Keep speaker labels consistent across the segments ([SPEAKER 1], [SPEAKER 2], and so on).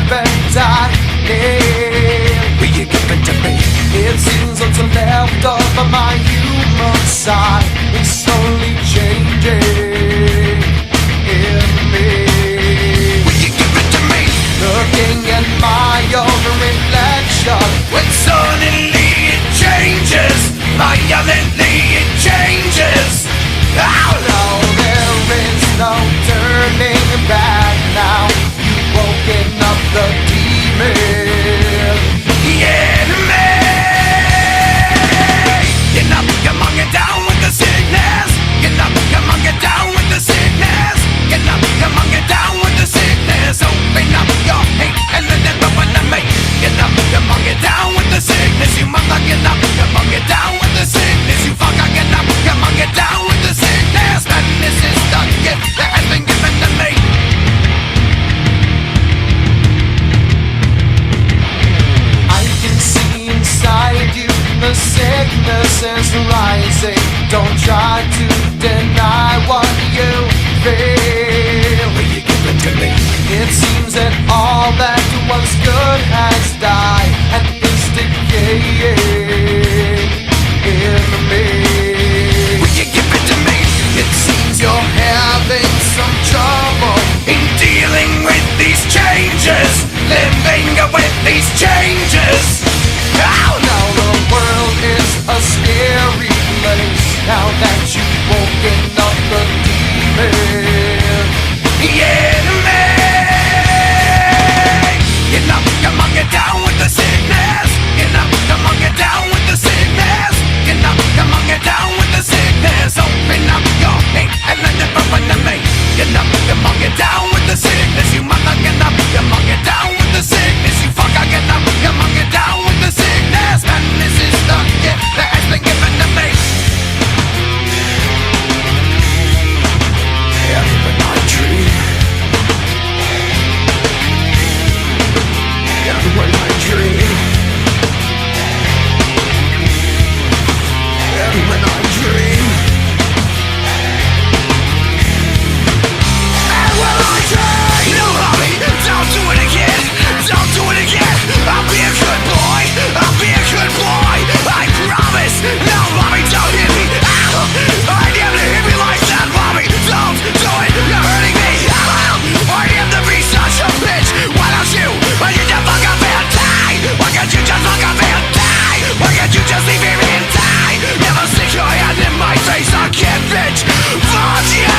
[SPEAKER 1] haven't I? Will you give it to me? It seems what's left of my human side is slowly changing in me. Will you give it to me? Looking at my own reflection, when suddenly it changes, violently it changes. Oh no, there is no turning back now. You've woken up the demon in me. Get up, come on, get down with the sickness. Get up, come on, get down with the sickness. Get up, come on, get down with the sickness. Open up your hate and let it open to me. Get up, come on, get down with the sickness. You mother, get up, come on, get down with the sickness. You fucker, get up, come on, get down with the sickness. Madness is the gift that has been given to me. I can see inside you the sickness is rising. Don't try to deny what you feel. Will you give it to me? It seems that all that was good has died and is decaying in me. Will you give it to me? It seems you're having some trouble in dealing with these changes, living with these changes. Oh no, the world is a scary place now that you've woken up the demon in me. Get up, come on, get down with the sickness. Get up, come on, get down with the sickness. Get up, come on, get down with the sickness. Open up your hate and let it open to me. Get up, come on, get down with the sickness. You mother, get up, come on, get down with the sickness. You fucker, get up, come on, get down with the sickness. Madness is the gift that has been given to me. When I dream, when I dream, when I dream, when I dream. No, homie, don't do it again. Don't do it again. I'll be a good boy. I'll be a good boy. I promise. No, mommy, don't hit me. I never hit me like that, mommy. Don't do it. You're hurting me. I am to be such a bitch. Why don't you? Why you just fuck up and die? Why can't you just fuck up and die? Why can't you just leave me and die? Never stick your hand in my face again, bitch. Fuck you.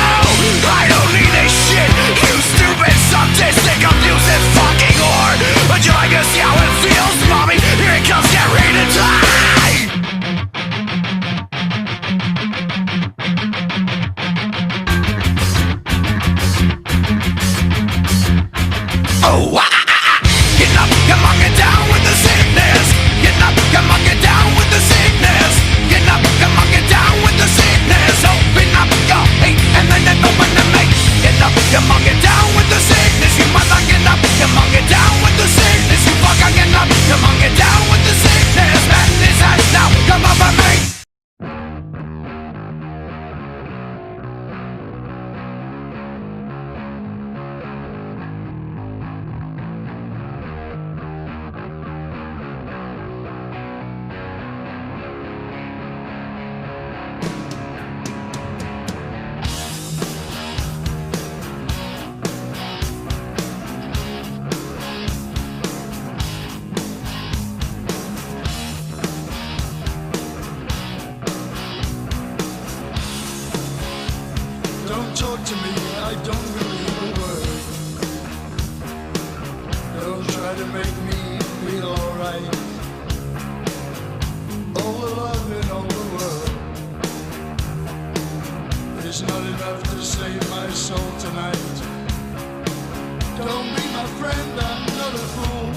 [SPEAKER 1] I don't need this shit. You stupid, sadistic, abusive fucking whore. Would you like to see how it feels, mommy? Here it comes, get ready to die. Oh, get up, come on, get down with the sickness. Get up, come on, get down with the sickness. Get up, come on, get down with the sickness. Open up your hate and then it open to me. Get up, come on, get down with the sickness. You mother, get up, come on, get down with the sickness. You fucker, get up, come on, get down with the sickness. Madness has now come over me.
[SPEAKER 2] Don't talk to me, I don't believe a word. Don't try to make me feel alright. All the love in all the world is not enough to save my soul tonight. Don't be my friend, I'm not a fool.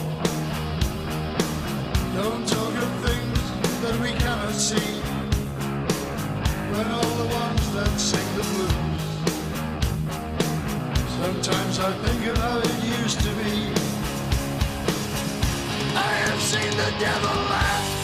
[SPEAKER 2] Don't talk of things that we cannot see, when all the ones that sing the blues. Sometimes I think of how it used to be. I have seen the devil laugh